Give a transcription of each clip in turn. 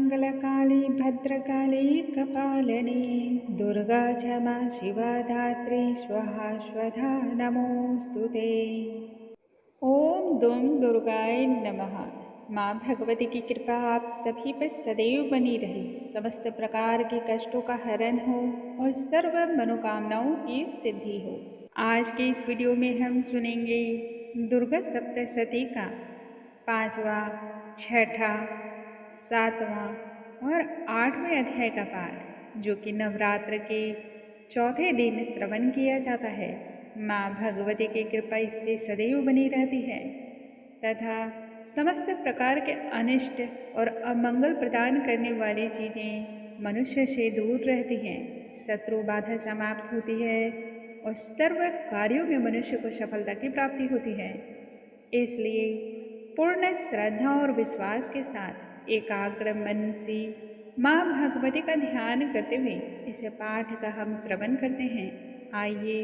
सर्वमङ्गलकाली भद्रकाली कपालिनी दुर्गा क्षमा शिवा धात्री स्वाहा स्वधा नमोऽस्तु ते। ओम दुम दुर्गाय नमः। माँ भगवती की कृपा आप सभी पर सदैव बनी रहे, समस्त प्रकार के कष्टों का हरण हो और सर्व मनोकामनाओं की सिद्धि हो। आज के इस वीडियो में हम सुनेंगे दुर्गा सप्तशती का 5वां, 6ठा, 7वां और 8वें अध्याय का पाठ, जो कि नवरात्र के चौथे दिन श्रवण किया जाता है। माँ भगवती की कृपा इससे सदैव बनी रहती है तथा समस्त प्रकार के अनिष्ट और अमंगल प्रदान करने वाली चीज़ें मनुष्य से दूर रहती हैं, शत्रु बाधा समाप्त होती है और सर्व कार्यों में मनुष्य को सफलता की प्राप्ति होती है। इसलिए पूर्ण श्रद्धा और विश्वास के साथ एकाग्र मन से माँ भगवती का ध्यान करते हुए इस पाठ का हम श्रवण करते हैं। आइए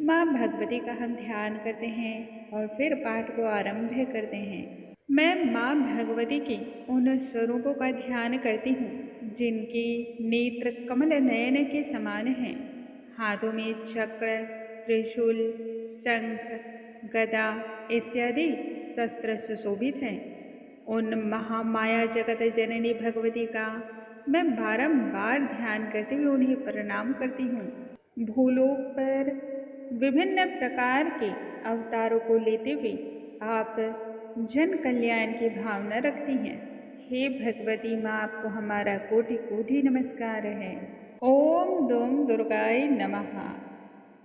माँ भगवती का हम ध्यान करते हैं और फिर पाठ को आरंभ करते हैं। मैं माँ भगवती के उन स्वरूपों का ध्यान करती हूँ जिनकी नेत्र कमल नयन के समान हैं। हाथों में चक्र, त्रिशूल, शंख, गदा इत्यादि शस्त्र सुशोभित हैं। उन महामाया जगत जननी भगवती का मैं बारंबार ध्यान करते हुए उन्हें प्रणाम करती हूँ। भूलोक पर विभिन्न प्रकार के अवतारों को लेते हुए आप जन कल्याण की भावना रखती हैं। हे भगवती माँ, आपको हमारा कोटि कोटि नमस्कार है। ओम दुम दुर्गाय नमः।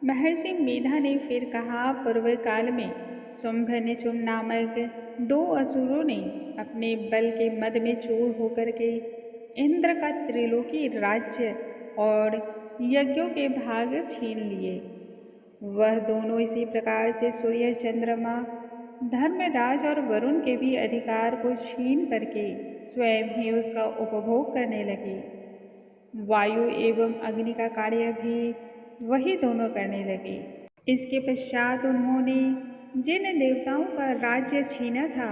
महर्षि मेधा ने फिर कहा, पूर्व काल में शुंभ निशुंभ नामक 2 असुरों ने अपने बल के मद में चूर होकर के इंद्र का त्रिलोकी राज्य और यज्ञों के भाग छीन लिए। वह दोनों इसी प्रकार से सूर्य, चंद्रमा, धर्मराज और वरुण के भी अधिकार को छीन करके स्वयं ही उसका उपभोग करने लगे। वायु एवं अग्नि का कार्य भी वही दोनों करने लगे। इसके पश्चात उन्होंने जिन देवताओं का राज्य छीना था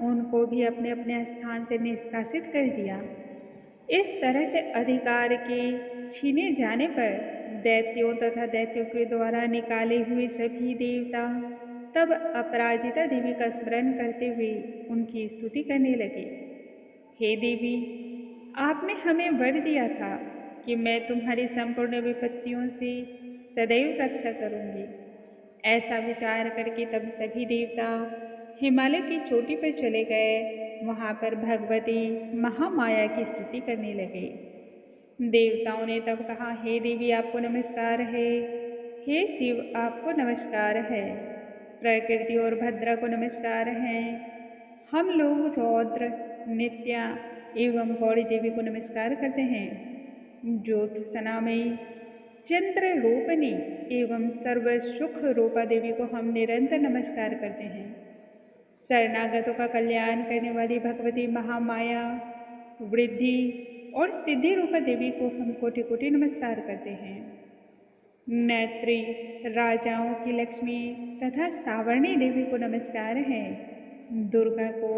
उनको भी अपने अपने स्थान से निष्कासित कर दिया। इस तरह से अधिकार के छीने जाने पर दैत्यों तथा दैत्यों के द्वारा निकाले हुए सभी देवता तब अपराजिता देवी का स्मरण करते हुए उनकी स्तुति करने लगे। हे देवी, आपने हमें वर दिया था कि मैं तुम्हारी संपूर्ण विपत्तियों से सदैव रक्षा करूंगी। ऐसा विचार करके तब सभी देवता हिमालय की चोटी पर चले गए। वहाँ पर भगवती महामाया की स्तुति करने लगे। देवताओं ने तब कहा, हे देवी, आपको नमस्कार है। हे शिव, आपको नमस्कार है। प्रकृति और भद्रा को नमस्कार है। हम लोग रौद्र, नित्या एवं गौरी देवी को नमस्कार करते हैं। ज्योत्सनामयी, चंद्र रूपनी एवं सर्व सुख रूपा देवी को हम निरंतर नमस्कार करते हैं। शरणागतों का कल्याण करने वाली भगवती महामाया, वृद्धि और सिद्धि रूपा देवी को हम कोटि कोटि नमस्कार करते हैं। नेत्री, राजाओं की लक्ष्मी तथा सावर्णी देवी को नमस्कार है। दुर्गा को,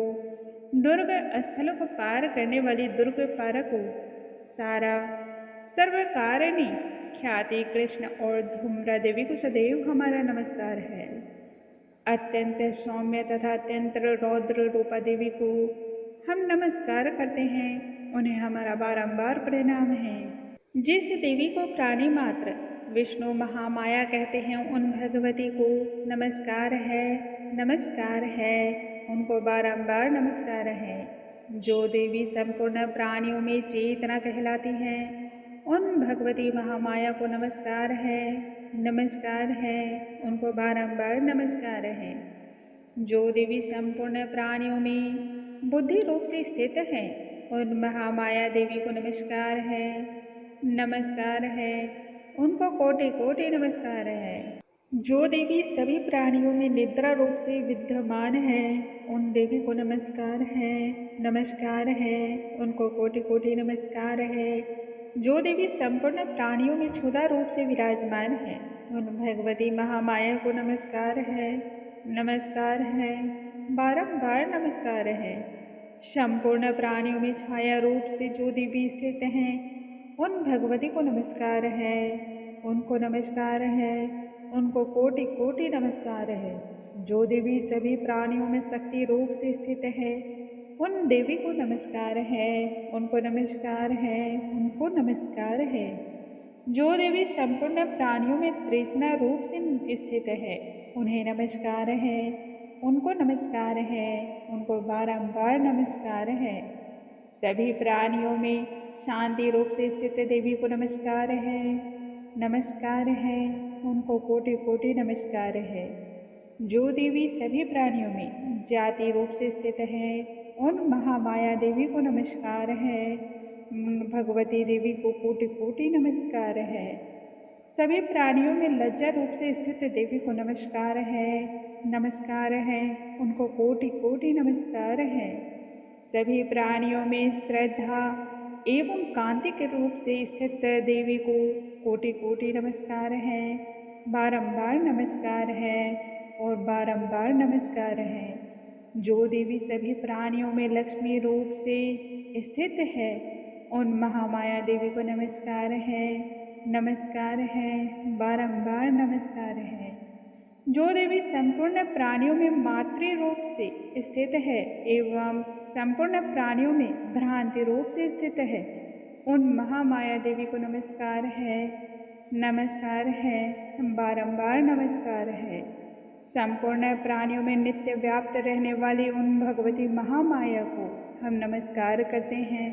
दुर्ग स्थलों को पार करने वाली दुर्ग पारको, सारा सर्वकारिणी ख्याति कृष्ण और धूम्रा देवी को सदैव हमारा नमस्कार है। अत्यंत सौम्य तथा अत्यंत रौद्र रूपा देवी को हम नमस्कार करते हैं। उन्हें हमारा बारंबार प्रणाम है। जिस देवी को प्राणी मात्र विष्णु महामाया कहते हैं, उन भगवती को नमस्कार है, नमस्कार है, उनको बारंबार नमस्कार है। जो देवी संपूर्ण प्राणियों में चेतना कहलाती हैं, उन भगवती महामाया को नमस्कार है, नमस्कार है, उनको बारंबार नमस्कार है। जो देवी संपूर्ण प्राणियों में बुद्धि रूप से स्थित है, उन महामाया देवी को नमस्कार है, नमस्कार है, उनको कोटि कोटि नमस्कार है। जो देवी सभी प्राणियों में निद्रा रूप से विद्यमान है, उन देवी को नमस्कार है, नमस्कार है, उनको कोटि कोटि नमस्कार है। जो देवी संपूर्ण प्राणियों में क्षुधा रूप से विराजमान है, उन भगवती महामाया को नमस्कार है, नमस्कार है, बारंबार नमस्कार है। संपूर्ण प्राणियों में छाया रूप से जो देवी स्थित हैं, उन भगवती को नमस्कार है, उनको नमस्कार है, उनको कोटि कोटि नमस्कार है। जो देवी सभी प्राणियों में शक्ति रूप से स्थित है, उन देवी को नमस्कार है, उनको नमस्कार है, उनको नमस्कार है। जो देवी संपूर्ण प्राणियों में तृष्णा रूप से स्थित है, उन्हें नमस्कार है, उनको नमस्कार है, उनको बारंबार नमस्कार है। सभी प्राणियों में शांति रूप से स्थित देवी को नमस्कार है, नमस्कार है, उनको कोटि कोटि नमस्कार है। जो देवी सभी प्राणियों में जाति रूप से स्थित है, उन महामाया देवी को नमस्कार है, भगवती देवी को कोटि कोटि नमस्कार है। सभी प्राणियों में लज्जा रूप से स्थित देवी को नमस्कार है, नमस्कार है, उनको कोटि कोटि नमस्कार है। सभी प्राणियों में श्रद्धा एवं कांति के रूप से स्थित देवी को कोटि कोटि नमस्कार है, बारंबार नमस्कार है और बारंबार नमस्कार है। जो देवी सभी प्राणियों में लक्ष्मी रूप से स्थित है, उन महामाया देवी को नमस्कार है, नमस्कार है, बारंबार नमस्कार है। जो देवी संपूर्ण प्राणियों में मातृ रूप से स्थित है एवं संपूर्ण प्राणियों में भ्रांति रूप से स्थित है, उन महामाया देवी को नमस्कार है, नमस्कार है, बारंबार नमस्कार है। संपूर्ण प्राणियों में नित्य व्याप्त रहने वाली उन भगवती महामाया को हम नमस्कार करते हैं,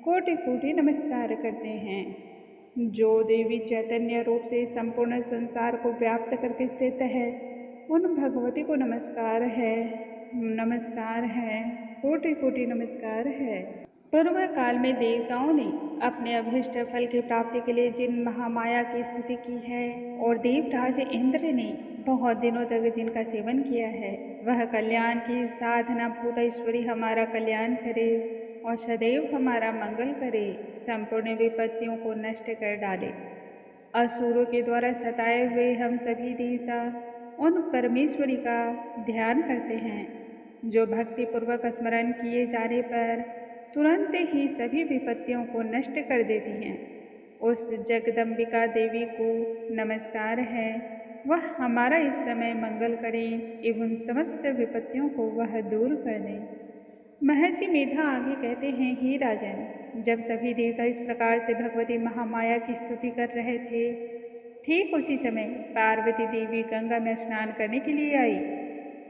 कोटि कोटि नमस्कार करते हैं। जो देवी चैतन्य रूप से संपूर्ण संसार को व्याप्त करके स्थित है, उन भगवती को नमस्कार है, नमस्कार है, कोटि कोटि नमस्कार है। पूर्व काल में देवताओं ने अपने अभीष्ट फल की प्राप्ति के लिए जिन महामाया की स्तुति की है और देवराज इंद्र ने बहुत दिनों तक जिनका सेवन किया है, वह कल्याण की साधना भूत ईश्वरी हमारा कल्याण करे और सदैव हमारा मंगल करे, संपूर्ण विपत्तियों को नष्ट कर डाले। असुरों के द्वारा सताए हुए हम सभी देवता उन परमेश्वरी का ध्यान करते हैं, जो भक्ति पूर्वक स्मरण किए जाने पर तुरंत ही सभी विपत्तियों को नष्ट कर देती हैं। उस जगदम्बिका देवी को नमस्कार है, वह हमारा इस समय मंगल करें एवं समस्त विपत्तियों को वह दूर कर दें। महर्षि मेधा आगे कहते हैं, हे राजन, जब सभी देवता इस प्रकार से भगवती महामाया की स्तुति कर रहे थे, ठीक उसी समय पार्वती देवी गंगा में स्नान करने के लिए आई।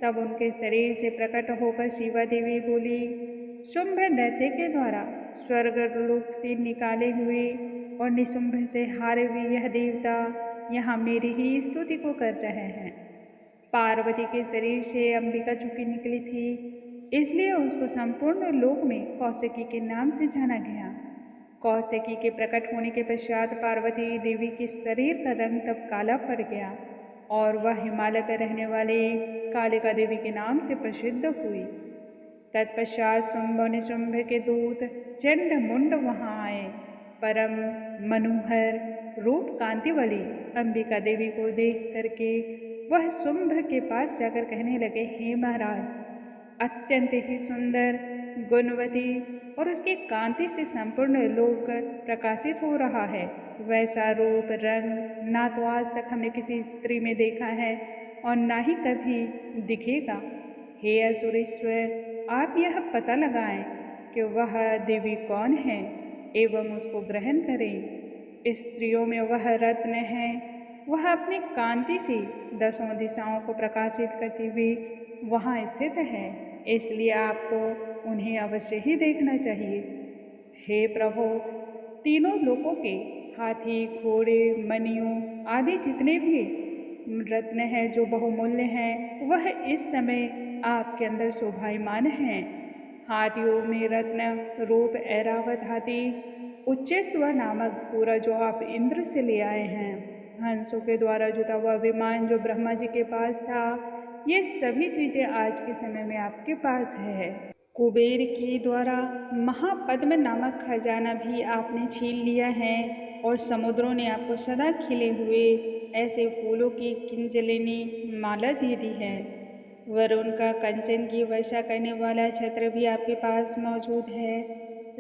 तब उनके शरीर से प्रकट होकर शिवा देवी बोली, शुंभ दैत्य के द्वारा स्वर्ग लोक से निकाले हुए और निशुंभ से हारे हुए यह देवता यहाँ मेरी ही स्तुति को कर रहे हैं। पार्वती के शरीर से अंबिका चूंकि निकली थी, इसलिए उसको संपूर्ण लोक में कौशिकी के नाम से जाना गया। कौशिकी के प्रकट होने के पश्चात पार्वती देवी के शरीर का रंग तब काला पड़ गया और वह हिमालय पर रहने वाले कालिका देवी के नाम से प्रसिद्ध हुई। तत्पश्चात शुंभ निशुंभ के दूत चंड मुंड वहाँ आए। परम मनोहर रूप कांति वाली अंबिका देवी को देख करके वह शुंभ के पास जाकर कहने लगे, हे महाराज, अत्यंत ही सुंदर, गुणवती और उसकी कांति से संपूर्ण लोक प्रकाशित हो रहा है। वैसा रूप रंग ना तो आज तक हमने किसी स्त्री में देखा है और ना ही कभी दिखेगा। हे असुरेश्वर, आप यह पता लगाएं कि वह देवी कौन है एवं उसको ग्रहण करें। स्त्रियों में वह रत्न है, वह अपनी कांति से 10 दिशाओं को प्रकाशित करती हुई वहाँ स्थित है, इसलिए आपको उन्हें अवश्य ही देखना चाहिए। हे प्रभु, तीनों लोकों के हाथी, घोड़े, मणियों आदि जितने भी रत्न हैं जो बहुमूल्य हैं, वह इस समय आपके अंदर शोभायमान हैं। हाथियों में रत्न रूप ऐरावत हाथी, उच्चेश्वर नामक घोड़ा जो आप इंद्र से ले आए हैं, हंसों के द्वारा जुटा हुआ विमान जो ब्रह्मा जी के पास था, ये सभी चीजें आज के समय में आपके पास है। कुबेर के द्वारा महापद्म नामक खजाना भी आपने छीन लिया है और समुद्रों ने आपको सदा खिले हुए ऐसे फूलों की किंजलिनी माला दे दी है। वरुण का कंचन की वर्षा करने वाला छत्र भी आपके पास मौजूद है।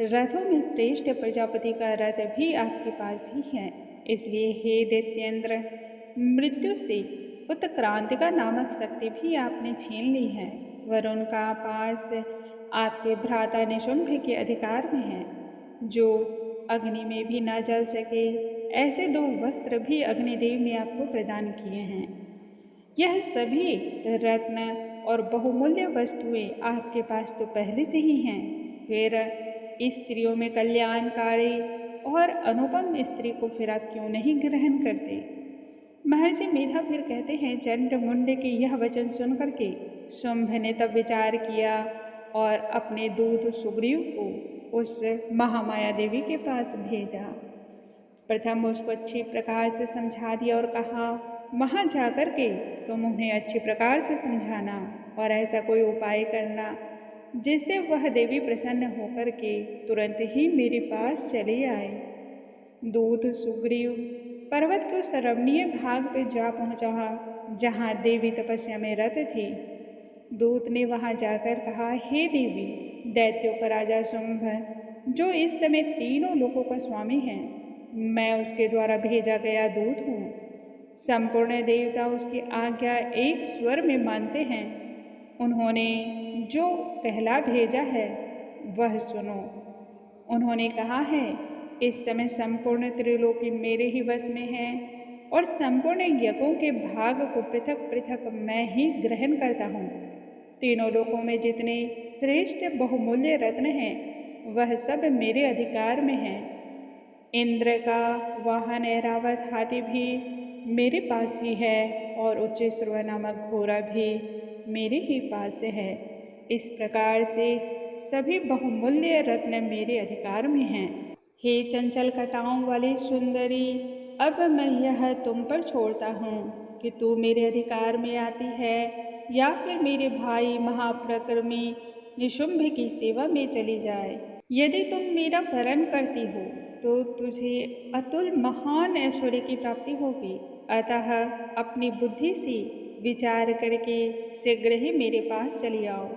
रथों में श्रेष्ठ प्रजापति का रथ भी आपके पास ही है। इसलिए हे दैत्येंद्र, मृत्यु से उत्क्रांतिका नामक शक्ति भी आपने छीन ली है। वरुण का पास आपके भ्राता निशुंभ के अधिकार में है, जो अग्नि में भी न जल सके। ऐसे 2 वस्त्र भी अग्निदेव ने आपको प्रदान किए हैं। यह सभी रत्न और बहुमूल्य वस्तुएं आपके पास तो पहले से ही हैं। फिर स्त्रियों में कल्याणकारी और अनुपम स्त्री को फिर आप क्यों नहीं ग्रहण करते? महर्षि मेधा फिर कहते हैं, चंड मुंड के यह वचन सुनकर के शुंभ ने तब विचार किया और अपने दूत सुग्रीव को उस महामाया देवी के पास भेजा। प्रथम उसको अच्छी प्रकार से समझा दिया और कहा, वहाँ जाकर के तुम उन्हें अच्छी प्रकार से समझाना और ऐसा कोई उपाय करना जिससे वह देवी प्रसन्न होकर के तुरंत ही मेरे पास चली आए। दूत सुग्रीव पर्वत के उस रमणीय भाग पे जा पहुँचा जहाँ देवी तपस्या में रत थी। दूत ने वहाँ जाकर कहा, हे देवी, दैत्यों का राजा शुंभ, जो इस समय तीनों लोकों का स्वामी है, मैं उसके द्वारा भेजा गया दूत हूँ। संपूर्ण देवता उसकी आज्ञा एक स्वर में मानते हैं। उन्होंने जो कहला भेजा है वह सुनो। उन्होंने कहा है, इस समय संपूर्ण त्रिलोकी मेरे ही वश में है और संपूर्ण यज्ञों के भाग को पृथक पृथक मैं ही ग्रहण करता हूँ। तीनों लोकों में जितने श्रेष्ठ बहुमूल्य रत्न हैं वह सब मेरे अधिकार में हैं। इंद्र का वाहन ऐरावत हाथी भी मेरे पास ही है और उच्चैश्रव नामक घोड़ा भी मेरे ही पास है। इस प्रकार से सभी बहुमूल्य रत्न मेरे अधिकार में हैं। हे चंचल कटाओं वाली सुंदरी, अब मैं यह तुम पर छोड़ता हूँ कि तू मेरे अधिकार में आती है या फिर मेरे भाई महाप्रक्रमी निशुंभ की सेवा में चली जाए। यदि तुम मेरा वरण करती हो तो तुझे अतुल महान ऐश्वर्य की प्राप्ति होगी। अतः अपनी बुद्धि से विचार करके शीघ्र ही मेरे पास चली आओ।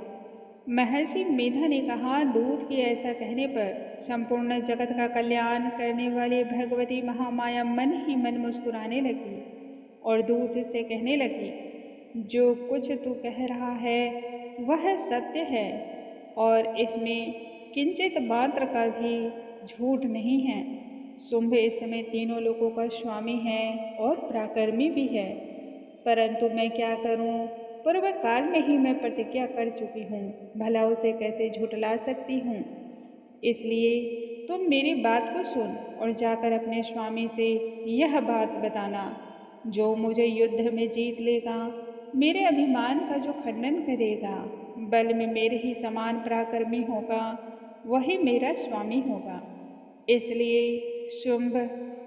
महर्षि मेधा ने कहा, दूत के ऐसा कहने पर संपूर्ण जगत का कल्याण करने वाली भगवती महामाया मन ही मन मुस्कुराने लगी और दूत से कहने लगी, जो कुछ तू कह रहा है वह सत्य है और इसमें किंचित मात्र का भी झूठ नहीं है। शुंभ इस समय तीनों लोगों का स्वामी है और पराक्रमी भी है, परंतु मैं क्या करूं? पूर्व काल में ही मैं प्रतिज्ञा कर चुकी हूँ, भला उसे कैसे झुठला सकती हूँ? इसलिए तुम मेरी बात को सुन और जाकर अपने स्वामी से यह बात बताना, जो मुझे युद्ध में जीत लेगा, मेरे अभिमान का जो खंडन करेगा, बल में मेरे ही समान पराक्रमी होगा, वही मेरा स्वामी होगा। इसलिए शुंभ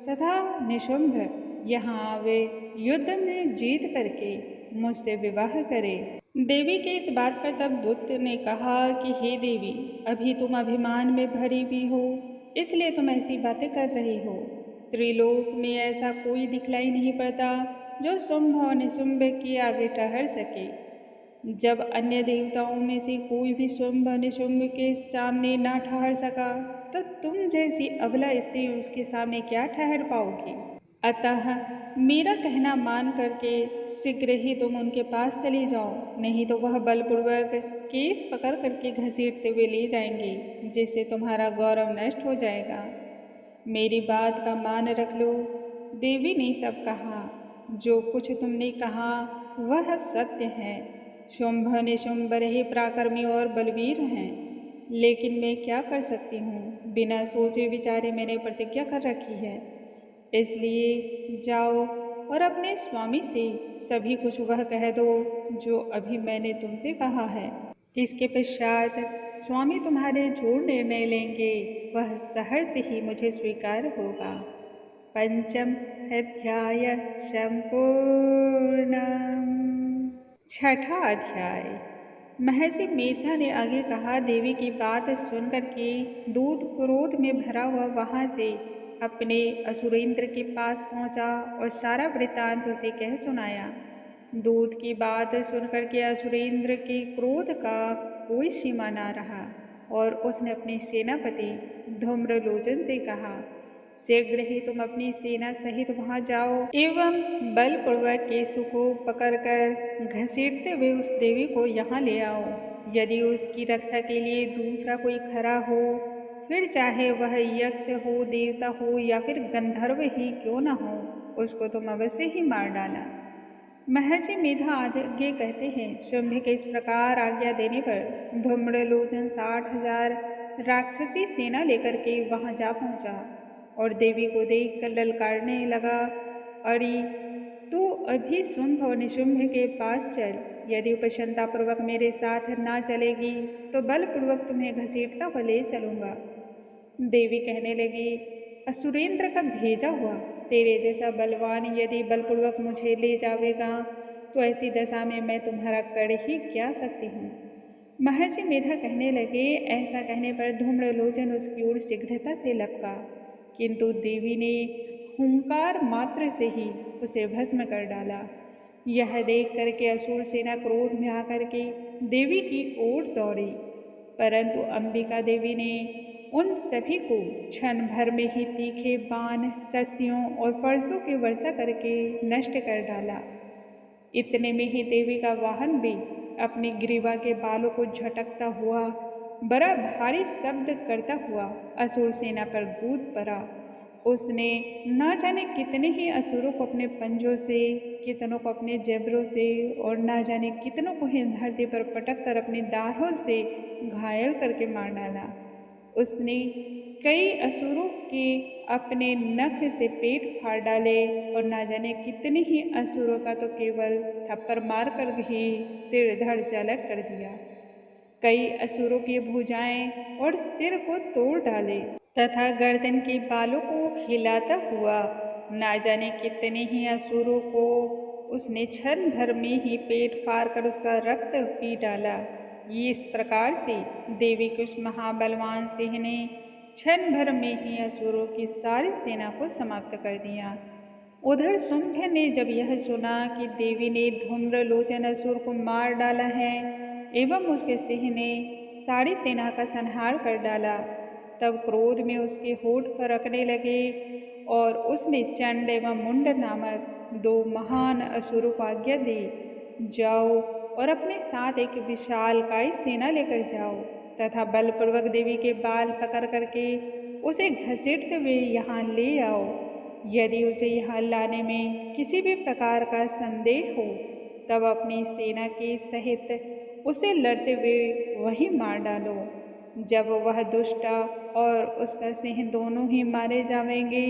तथा निशुंभ यहाँ आवे, युद्ध में जीत करके मुझसे विवाह करे। देवी के इस बात पर तब दूत ने कहा कि हे देवी, अभी तुम अभिमान में भरी हुई हो, इसलिए तुम ऐसी बातें कर रही हो। त्रिलोक में ऐसा कोई दिखलाई नहीं पड़ता जो शुंभ और निशुंभ के आगे ठहर सके। जब अन्य देवताओं में से कोई भी शुंभ निशुंभ के सामने ना ठहर सका, तो तुम जैसी अबला स्त्री उसके सामने क्या ठहर पाओगी? अतः मेरा कहना मान करके शीघ्र ही तुम उनके पास चली जाओ, नहीं तो वह बलपूर्वक केस पकड़ करके घसीटते हुए ले जाएंगे, जिससे तुम्हारा गौरव नष्ट हो जाएगा। मेरी बात का मान रख लो। देवी ने तब कहा, जो कुछ तुमने कहा वह सत्य है। शुंभ निशुंभ रहे पराक्रमी और बलवीर हैं, लेकिन मैं क्या कर सकती हूँ? बिना सोचे विचारे मैंने प्रतिज्ञा कर रखी है। इसलिए जाओ और अपने स्वामी से सभी कुछ वह कह दो जो अभी मैंने तुमसे कहा है। इसके पश्चात स्वामी तुम्हारे जो निर्णय लेंगे वह सहर्ष ही मुझे स्वीकार होगा। पंचम अध्याय संपूर्ण। छठा अध्याय। महर्षि मेधा ने आगे कहा, देवी की बात सुनकर के दूत क्रोध में भरा हुआ वहाँ से अपने असुरेंद्र के पास पहुँचा और सारा वृत्तांत उसे कह सुनाया। दूत की बात सुनकर के असुरेंद्र के क्रोध का कोई सीमा न रहा और उसने अपने सेनापति धूम्रलोचन से कहा, शीघ्र ही तुम अपनी सेना सहित वहां जाओ एवं बलपूर्वक केसु को पकड़कर घसीटते हुए उस देवी को यहाँ ले आओ। यदि उसकी रक्षा के लिए दूसरा कोई खड़ा हो, फिर चाहे वह यक्ष हो, देवता हो या फिर गंधर्व ही क्यों न हो, उसको तुम अवश्य ही मार डाला। महर्षि मेधा आगे कहते हैं, शुंभ के इस प्रकार आज्ञा देने पर धूम्रलोचन 60,000 राक्षसी सेना लेकर के वहां जा पहुंचा और देवी को देखकर ललकारने लगा, अरे तू अभी शुंभ और निशुंभ के पास चल, यदि प्रसन्नतापूर्वक मेरे साथ ना चलेगी तो बलपूर्वक तुम्हें घसीटता हुआ ले चलूंगा। देवी कहने लगी, असुरेंद्र का भेजा हुआ तेरे जैसा बलवान यदि बलपूर्वक मुझे ले जावेगा तो ऐसी दशा में मैं तुम्हारा कर ही क्या सकती हूँ। महर्षि मेधा कहने लगे, ऐसा कहने पर धूम्रलोचन उसकी ओर शीघ्रता से लपका, किंतु देवी ने हुंकार मात्र से ही उसे भस्म कर डाला। यह देख करके असुर सेना क्रोध में आकर के देवी की ओर दौड़ी, परंतु अंबिका देवी ने उन सभी को क्षण भर में ही तीखे बाण, शक्तियों और फरसों की वर्षा करके नष्ट कर डाला। इतने में ही देवी का वाहन भी अपनी ग्रीवा के बालों को झटकता हुआ बड़ा भारी शब्द करता हुआ असुर सेना पर कूद पड़ा। उसने ना जाने कितने ही असुरों को अपने पंजों से, कितनों को अपने जेबरों से और ना जाने कितनों को ही धरती पर पटक कर अपने दाढ़ों से घायल करके मार डाला। उसने कई असुरों के अपने नख से पेट फाड़ डाले और ना जाने कितने ही असुरों का तो केवल थप्पड़ मार कर भी सिर धड़ से अलग कर दिया। कई असुरों की भुजाएं और सिर को तोड़ डाले तथा गर्दन के बालों को हिलाता हुआ ना जाने कितने ही असुरों को उसने क्षण भर में ही पेट फाड़ कर उसका रक्त पी डाला। ये इस प्रकार से देवी के उस महाबलवान सिंह ने क्षण भर में ही असुरों की सारी सेना को समाप्त कर दिया। उधर शुंभ ने जब यह सुना कि देवी ने धूम्रलोचन असुर को मार डाला है एवं उसके सिंह ने सारी सेना का संहार कर डाला, तब क्रोध में उसके होठ फरकने लगे और उसने चंड एवं मुंड नामक 2 महान असुरों को आज्ञा दी, जाओ और अपने साथ एक विशालकाय सेना लेकर जाओ तथा बलपूर्वक देवी के बाल पकड़ करके उसे घसीटते हुए यहाँ ले आओ। यदि उसे यहाँ लाने में किसी भी प्रकार का संदेह हो तब अपनी सेना के सहित उसे लड़ते हुए वहीं मार डालो। जब वह दुष्टा और उसका सिंह दोनों ही मारे जाएंगे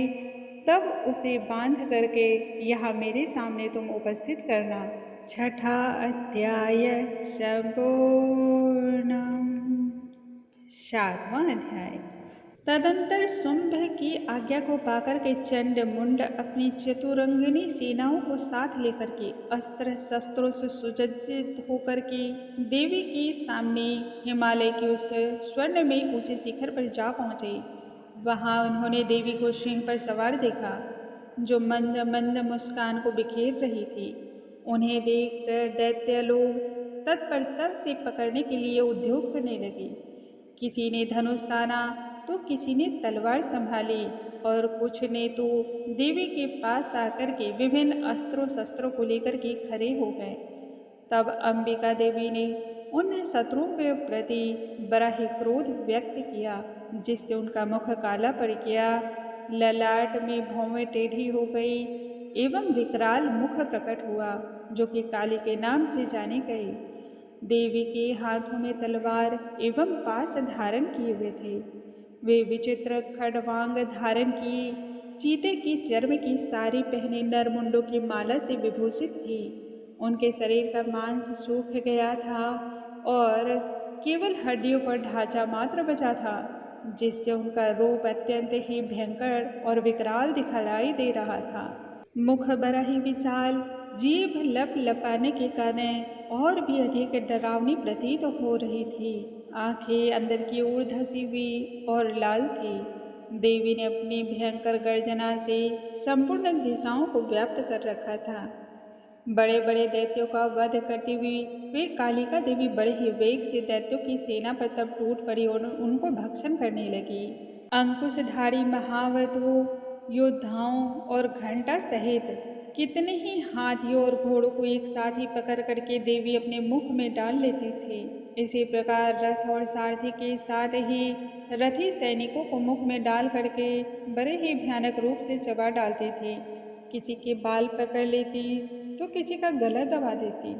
तब उसे बांध करके यहाँ मेरे सामने तुम उपस्थित करना। छठा अध्याय संपूर्ण। 7वां अध्याय। तदंतर शुंभ की आज्ञा को पाकर के चंड मुंड अपनी चतुरंगिनी सेनाओं को साथ लेकर के अस्त्र शस्त्रों से सुसज्जित होकर के देवी के सामने हिमालय के उस स्वर्ण में ऊंचे शिखर पर जा पहुँचे। वहाँ उन्होंने देवी को सिंह पर सवार देखा, जो मंद मंद मुस्कान को बिखेर रही थी। उन्हें देखकर दैत्य लोग तत्परता से पकड़ने के लिए उद्योग करने लगे। किसी ने धनुष ताना तो किसी ने तलवार संभाली और कुछ ने तो देवी के पास आकर के विभिन्न अस्त्रों शस्त्रों को लेकर के खड़े हो गए। तब अंबिका देवी ने उन शत्रुओं के प्रति बड़ा ही क्रोध व्यक्त किया, जिससे उनका मुख काला पड़ गया, ललाट में भौवें टेढ़ी हो गई एवं विकराल मुख प्रकट हुआ, जो कि काली के नाम से जाने गए। देवी के हाथों में तलवार एवं पास धारण किए हुए थे। वे विचित्र खड़वांग धारण किए चीते की चर्म की सारी पहने नरमुंडों की माला से विभूषित थी। उनके शरीर का मांस सूख गया था और केवल हड्डियों पर ढांचा मात्र बचा था, जिससे उनका रूप अत्यंत ही भयंकर और विकराल दिखलाई दे रहा था। मुख बड़ा ही विशाल, जीभ लप लपाने के कारण और भी अधिक डरावनी प्रतीत हो रही थी। आंखें अंदर की ओर धसी हुई और लाल थी। देवी ने अपनी भयंकर गर्जना से संपूर्ण दिशाओं को व्याप्त कर रखा था। बड़े बड़े दैत्यों का वध करती हुई वे कालिका देवी बड़े ही वेग से दैत्यों की सेना पर तब टूट पड़ी और उनको भक्षण करने लगी। अंकुशधारी महावधों, योद्धाओं और घंटा सहित कितने ही हाथियों और घोड़ों को एक साथ ही पकड़ करके देवी अपने मुख में डाल लेती थी। इसी प्रकार रथ और सारथी के साथ ही रथी सैनिकों को मुख में डाल करके बड़े ही भयानक रूप से चबा डालती थी। किसी के बाल पकड़ लेती तो किसी का गला दबा देती,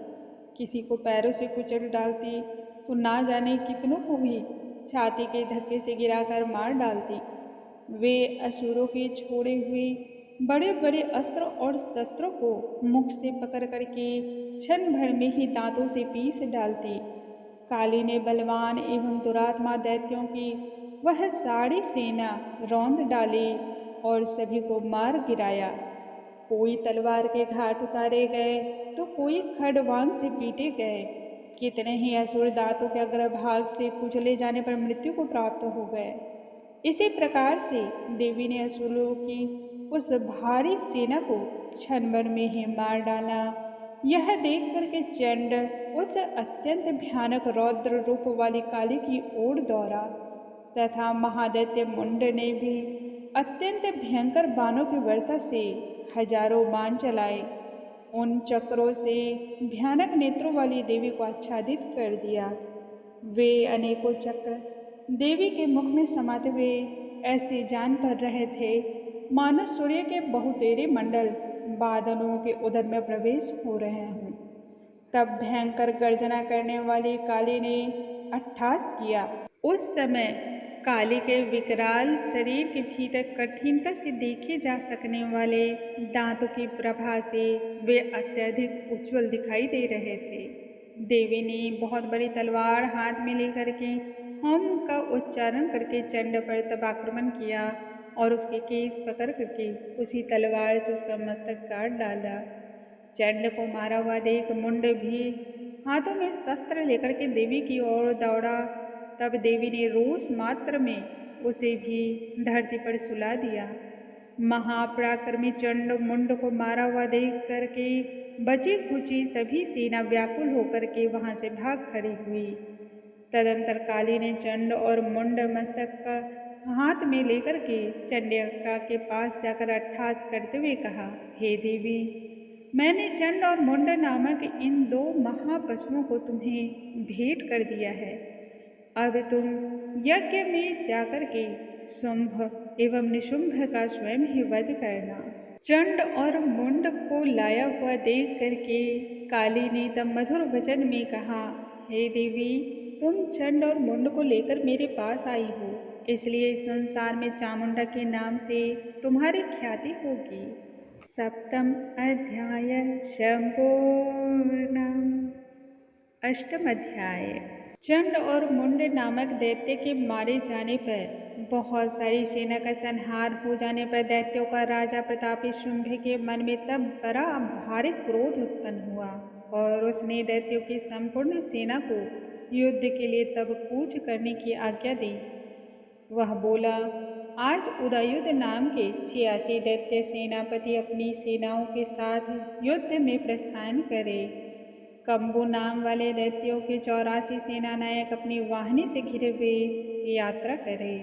किसी को पैरों से कुचल डालती तो ना जाने कितनों को भी छाती के धक्के से गिराकर मार डालती। वे असुरों के छोड़े हुए बड़े बड़े अस्त्र और शस्त्रों को मुख से पकड़ करके क्षण भर में ही दांतों से पीस डालती। काली ने बलवान एवं दुरात्मा दैत्यों की वह सारी सेना रौंद डाली और सभी को मार गिराया। कोई तलवार के घाट उतारे गए तो कोई खड़वांग से पीटे गए। कितने ही असुर दांतों के अग्रभाग से कुचले जाने पर मृत्यु को प्राप्त हो गए। इसी प्रकार से देवी ने असुरों की उस भारी सेना को क्षण भर में ही मार डाला। यह देख करके चंड उस अत्यंत भयानक रौद्र रूप वाली काली की ओर दौड़ा तथा महादैत्य मुंड ने भी अत्यंत भयंकर बाणों की वर्षा से हजारों बाण चलाए। उन चक्रों से भयानक नेत्रों वाली देवी को आच्छादित कर दिया। वे अनेकों चक्र देवी के मुख में समाते हुए ऐसे जान पड़ रहे थे मानो सूर्य के बहुतेरे मंडल बादलों के उदर में प्रवेश हो रहे हों। तब भयंकर गर्जना करने वाली काली ने अट्टहास किया। उस समय काली के विकराल शरीर के भीतर कठिनता से देखे जा सकने वाले दांतों की प्रभा से वे अत्यधिक उज्ज्वल दिखाई दे रहे थे। देवी ने बहुत बड़ी तलवार हाथ में लेकर के होम का उच्चारण करके चंड पर तब आक्रमण किया और उसके केस पकड़ करके उसी तलवार से उसका मस्तक काट डाला। चंड को मारा हुआ देख मुंड भी हाथों में शस्त्र लेकर के देवी की ओर दौड़ा। तब देवी ने रोष मात्र में उसे भी धरती पर सुला दिया। महापराक्रमी चंड मुंड को मारा हुआ देख करके बची खुची सभी सेना व्याकुल होकर के वहां से भाग खड़ी हुई। तदंतर काली ने चंड और मुंड मस्तक का हाथ में लेकर के चंडिका के पास जाकर अट्टहास करते हुए कहा, हे देवी, मैंने चंड और मुंड नामक इन दो महापशुओं को तुम्हें भेंट कर दिया है। अब तुम यज्ञ में जाकर के शुंभ एवं निशुंभ का स्वयं ही वध करना। चंड और मुंड को लाया हुआ देख करके काली ने तब मधुर वचन में कहा, हे देवी, तुम चंड और मुंड को लेकर मेरे पास आई हो, इसलिए इस संसार में चामुंडा के नाम से तुम्हारी ख्याति होगी। सप्तम अध्याय संपूर्णम। अष्टम अध्याय। चंड और मुंड नामक दैत्य के मारे जाने पर बहुत सारी सेना का संहार हो जाने पर दैत्यों का राजा प्रतापी शुंभ के मन में तब बड़ा भारी क्रोध उत्पन्न हुआ और उसने दैत्यों की संपूर्ण सेना को युद्ध के लिए तब कूच करने की आज्ञा दी। वह बोला, आज उदयुध नाम के 86 दैत्य सेनापति अपनी सेनाओं के साथ युद्ध में प्रस्थान करे। कंबु नाम वाले दैत्यों के 84 सेनानायक अपनी वाहिनी से घिरे हुए यात्रा करे।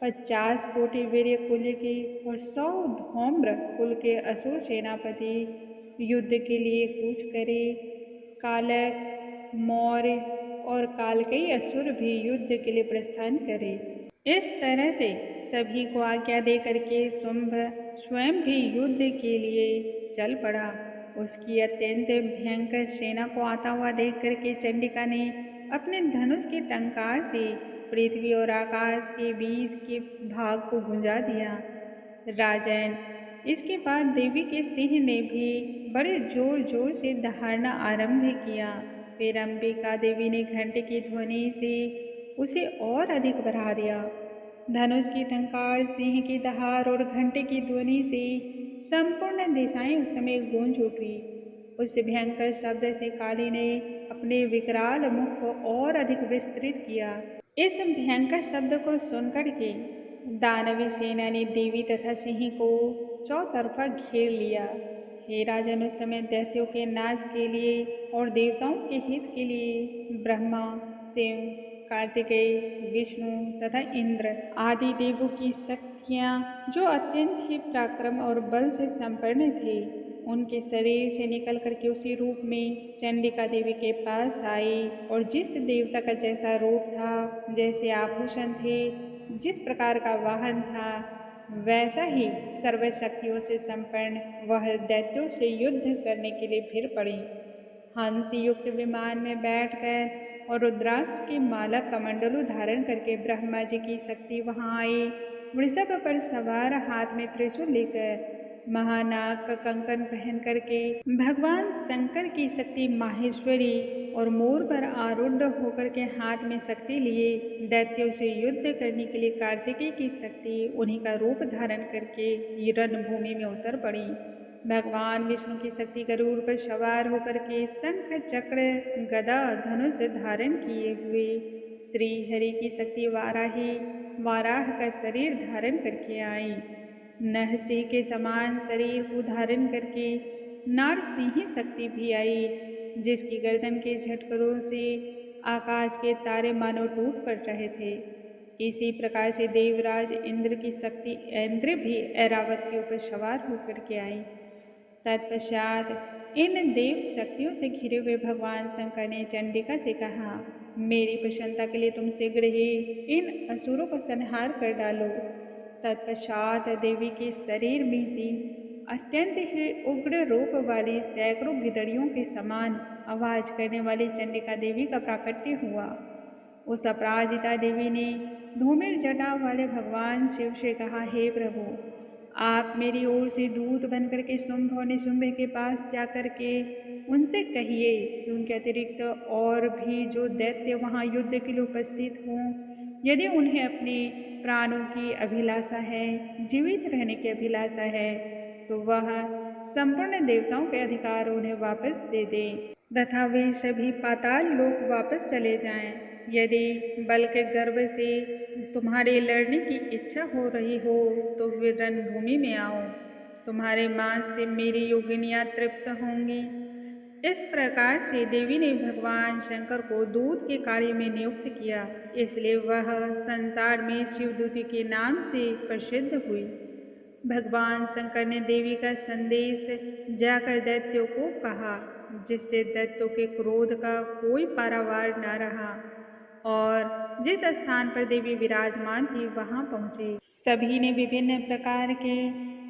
50 कोटि वीर्य कुल के और 100 धौम्र कुल के असुर सेनापति युद्ध के लिए कूच करे। कालक, मौर्य और कालकई असुर भी युद्ध के लिए प्रस्थान करे। इस तरह से सभी को आज्ञा दे करके शुंभ स्वयं भी युद्ध के लिए चल पड़ा। उसकी अत्यंत भयंकर सेना को आता हुआ देख करके चंडिका ने अपने धनुष के टंकार से पृथ्वी और आकाश के बीच के भाग को गुंजा दिया। राजन, इसके बाद देवी के सिंह ने भी बड़े जोर जोर से दहाड़ना आरंभ किया। फिर अंबिका देवी ने घंटे की ध्वनि से उसे और अधिक बढ़ा दिया। धनुष की टंकार, सिंह की दहाड़ और घंटे की ध्वनि से संपूर्ण दिशाएं उस समय गूंज उठी। उस भयंकर शब्द से काली ने अपने विकराल मुख को और अधिक विस्तृत किया। इस भयंकर शब्द को सुनकर के दानवी सेना ने देवी तथा सिंह को चौतरफा घेर लिया। हे राजन, उस समय दैत्यों के नाश के लिए और देवताओं के हित के लिए ब्रह्मा, शिव, कार्तिकेय, विष्णु तथा इंद्र आदि देवों की शक्तियाँ, जो अत्यंत ही पराक्रम और बल से संपन्न थे, उनके शरीर से निकल करके उसी रूप में चंडिका देवी के पास आई। और जिस देवता का जैसा रूप था, जैसे आभूषण थे, जिस प्रकार का वाहन था, वैसा ही सर्वशक्तियों से संपन्न वह दैत्यों से युद्ध करने के लिए फिर पड़ी। हंस युक्त विमान में बैठकर और रुद्राक्ष की माला कमंडलू धारण करके ब्रह्मा जी की शक्ति वहां आई। वृषभ पर सवार, हाथ में त्रिशूल लेकर, महानाग का कंकन पहन करके भगवान शंकर की शक्ति माहेश्वरी और मोर पर आरूढ़ होकर के हाथ में शक्ति लिए दैत्यों से युद्ध करने के लिए कार्तिकेय की शक्ति उन्हीं का रूप धारण करके रणभूमि में उतर पड़ी। भगवान विष्णु की शक्ति गरुड़ पर सवार होकर के शंख, चक्र, गदा, धनुष धारण किए हुए श्री हरि की शक्ति वाराही वाराह का शरीर धारण करके आई। नरसिंह के समान शरीर को धारण करके नारसिंही शक्ति भी आई, जिसकी गर्दन के झटकरों से आकाश के तारे मानो टूट पड़ रहे थे। इसी प्रकार से देवराज इंद्र की शक्ति इंद्र भी ऐरावत के ऊपर सवार होकर के आई। तत्पश्चात इन देव शक्तियों से घिरे हुए भगवान शंकर ने चंडिका से कहा, मेरी प्रसन्नता के लिए तुम शीघ्र ही इन असुरों को संहार कर डालो। तत्पश्चात देवी के शरीर में से अत्यंत ही उग्र रूप वाली सैकड़ों गिदड़ियों के समान आवाज करने वाली चंडिका देवी का प्राकट्य हुआ। उस अपराजिता देवी ने धूमिल जटा वाले भगवान शिव से कहा, हे प्रभु, आप मेरी ओर से दूत बनकर के शुंभ और निशुंभ के पास जाकर के उनसे कहिए कि उनके अतिरिक्त और भी जो दैत्य वहाँ युद्ध के लिए उपस्थित हों, यदि उन्हें अपने प्राणों की अभिलाषा है, जीवित रहने की अभिलाषा है, तो वह संपूर्ण देवताओं के अधिकार उन्हें वापस दे दें तथा वे सभी पाताल लोक वापस चले जाएं। यदि बल के गर्व से तुम्हारे लड़ने की इच्छा हो रही हो तो वे रणभूमि में आओ, तुम्हारे मांस से मेरी योगिनियाँ तृप्त होंगी। इस प्रकार से देवी ने भगवान शंकर को दूत के कार्य में नियुक्त किया, इसलिए वह संसार में शिवदूती के नाम से प्रसिद्ध हुई। भगवान शंकर ने देवी का संदेश जाकर दैत्यों को कहा, जिससे दैत्यों के क्रोध का कोई पारावार न रहा और जिस स्थान पर देवी विराजमान थी वहां पहुंचे। सभी ने विभिन्न प्रकार के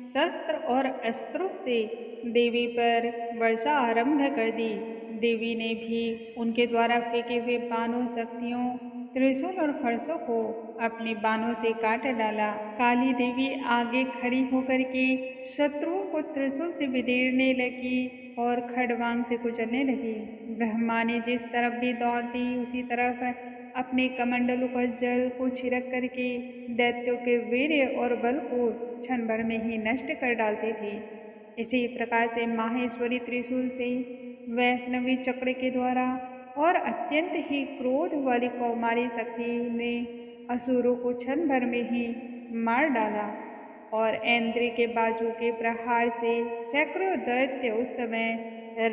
शस्त्र और अस्त्रों से देवी पर वर्षा आरंभ कर दी। देवी ने भी उनके द्वारा फेंके हुए बाणों, शक्तियों, त्रिशूल और फरसों को अपने बाणों से काट डाला। काली देवी आगे खड़ी होकर के शत्रुओं को त्रिशूल से विदीरने लगी और खड़वांग से कुचलने लगी। ब्रह्मा ने जिस तरफ भी दौड़ दी उसी तरफ अपने कमंडलों का जल को छिड़क करके दैत्यों के वीर्य और बल को क्षण भर में ही नष्ट कर डालती थी। इसी प्रकार से माहेश्वरी त्रिशूल से, वैष्णवी चक्र के द्वारा और अत्यंत ही क्रोध वाली कौमारी शक्ति ने असुरों को क्षण भर में ही मार डाला और इंद्र के बाजू के प्रहार से सैकड़ों दैत्य उस समय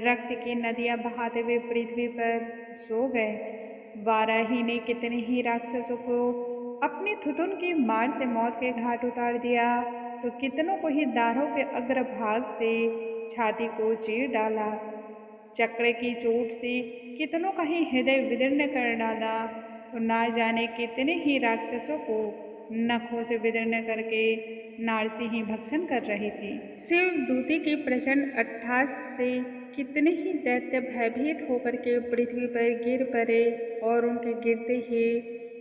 रक्त की नदियां बहाते हुए पृथ्वी पर सो गए। वाराही ने कितने ही राक्षसों को अपने थुथुन की मार से मौत के घाट उतार दिया, तो कितनों को ही दाढ़ों के अग्रभाग से छाती को चीर डाला। चक्र की चोट से कितनों का ही हृदय विदीर्ण कर डाला, तो ना जाने कितने ही राक्षसों को नखों से विदीर्ण करके नारसिंही भक्षण कर रही थी। शिवदूती की प्रचंड अट्टहास से कितने ही दैत्य भयभीत होकर के पृथ्वी पर गिर पड़े और उनके गिरते ही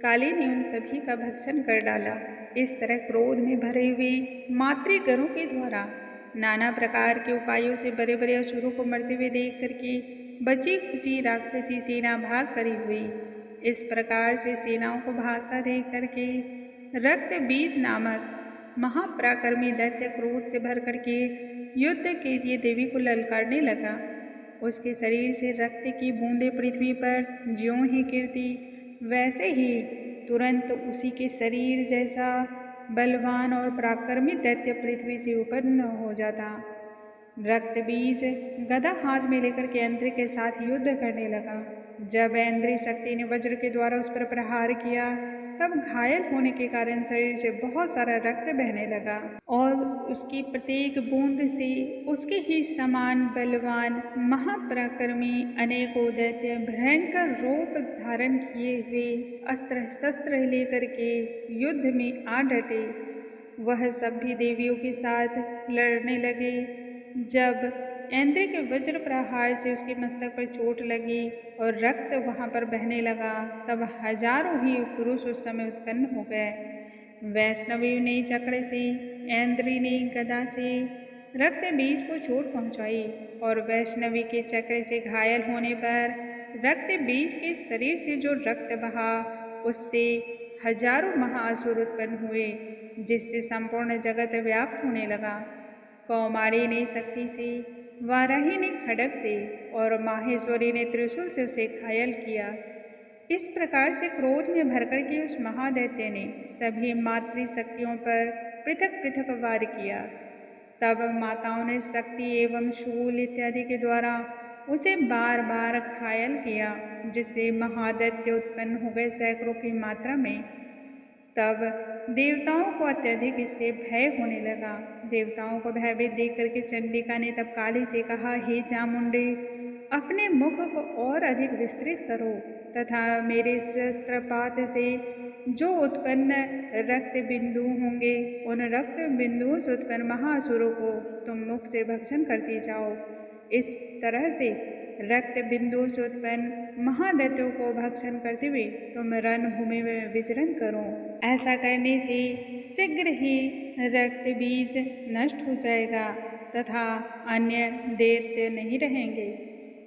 काली ने उन सभी का भक्षण कर डाला। इस तरह क्रोध में भरे हुए मातृगणों के द्वारा नाना प्रकार के उपायों से बड़े बड़े असुरों को मरते हुए देख करके बची खुची राक्षसी सेना भाग करी हुई। इस प्रकार से सेनाओं को भागता देख करके रक्त बीज नामक महापराक्रमी दैत्य क्रोध से भर करके युद्ध के लिए देवी को ललकारने लगा। उसके शरीर से रक्त की बूंदें पृथ्वी पर ज्यों ही गिरती, वैसे ही तुरंत उसी के शरीर जैसा बलवान और पराक्रमी दैत्य पृथ्वी से उत्पन्न हो जाता। रक्त बीज गदा हाथ में लेकर के ऐन्द्री के साथ युद्ध करने लगा। जब ऐन्द्री शक्ति ने वज्र के द्वारा उस पर प्रहार किया तब घायल होने के कारण शरीर से बहुत सारा रक्त बहने लगा और उसकी प्रत्येक बूंद से उसके ही समान बलवान महापराक्रमी अनेकों दैत्य भयंकर रूप धारण किए हुए अस्त्र शस्त्र लेकर के युद्ध में आ डटे। वह सभी देवियों के साथ लड़ने लगे। जब ऐन्द्री के वज्र प्रहार से उसके मस्तक पर चोट लगी और रक्त वहां पर बहने लगा तब हजारों ही पुरुष उस समय उत्पन्न हो गए। वैष्णवी ने चक्र से, ऐन्द्री ने गदा से रक्त बीज को चोट पहुंचाई और वैष्णवी के चक्र से घायल होने पर रक्त बीज के शरीर से जो रक्त बहा उससे हजारों महाअसुर उत्पन्न हुए, जिससे संपूर्ण जगत व्याप्त होने लगा। कौमारी ने शक्ति से, वाराही ने खड्ग से और माहेश्वरी ने त्रिशूल से उसे घायल किया। इस प्रकार से क्रोध में भरकर के उस महादैत्य ने सभी मातृशक्तियों पर पृथक पृथक वार किया। तब माताओं ने शक्ति एवं शूल इत्यादि के द्वारा उसे बार बार घायल किया, जिससे महादैत्य उत्पन्न हो गए सैकड़ों की मात्रा में। तब देवताओं को अत्यधिक इससे भय होने लगा। देवताओं को भयभीत देख करके चंडिका ने तब काली से कहा, हे चामुंडे, अपने मुख को और अधिक विस्तृत करो तथा मेरे शस्त्रपात से जो उत्पन्न रक्त बिंदु होंगे उन रक्त बिंदुओं से उत्पन्न महाअसुरों को तुम मुख से भक्षण करती जाओ। इस तरह से रक्त बिंदुओं से उत्पन्न महादैत्यों को भक्षण करते हुए तुम रणभूमि में विचरण करो। ऐसा करने से शीघ्र ही रक्त बीज नष्ट हो जाएगा तथा अन्य दैत्य नहीं रहेंगे।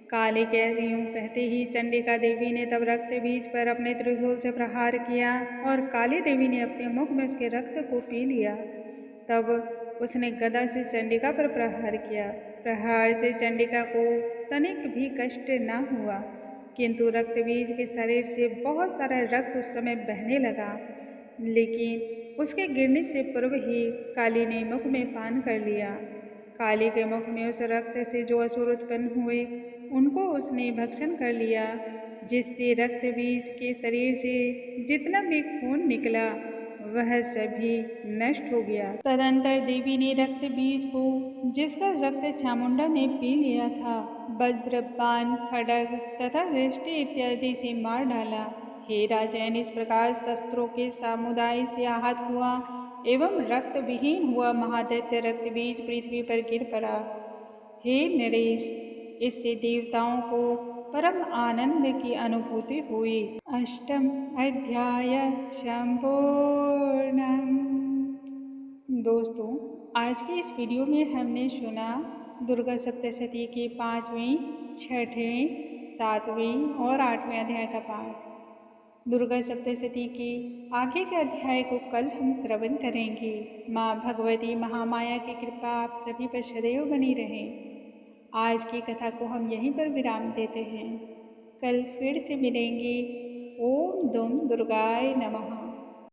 काली के यूं कहते ही चंडिका देवी ने तब रक्त बीज पर अपने त्रिशूल से प्रहार किया और काली देवी ने अपने मुख में उसके रक्त को पी लिया। तब उसने गदा से चंडिका पर प्रहार किया। प्रहार से चंडिका को तनिक भी कष्ट न हुआ, किंतु रक्त बीज के शरीर से बहुत सारा रक्त उस समय बहने लगा, लेकिन उसके गिरने से पूर्व ही काली ने मुख में पान कर लिया। काली के मुख में उस रक्त से जो असुर उत्पन्न हुए उनको उसने भक्षण कर लिया, जिससे रक्त बीज के शरीर से जितना भी खून निकला वह सभी नष्ट हो गया। तदंतर देवी ने रक्त बीज को, जिसका रक्त चामुंडा ने पी लिया था, वज्र, बाण, खड्ग तथा दृष्टि इत्यादि से मार डाला। हे राजन, इस प्रकार शस्त्रों के समुदाय से आहत हुआ एवं रक्त विहीन हुआ महादैत्य रक्त बीज पृथ्वी पर गिर पड़ा। हे नरेश, इससे देवताओं को परम आनंद की अनुभूति हुई। अष्टम अध्याय संपूर्णम। दोस्तों, आज की इस वीडियो में हमने सुना दुर्गा सप्तशती के 5वें, 6वें, 7वें और 8वें अध्याय का पाठ। दुर्गा सप्तशती के आगे के अध्याय को कल हम श्रवण करेंगे। माँ भगवती महामाया की कृपा आप सभी पर सदैव बनी रहे। आज की कथा को हम यहीं पर विराम देते हैं। कल फिर से मिलेंगे। ओम दुम दुर्गाय नमः।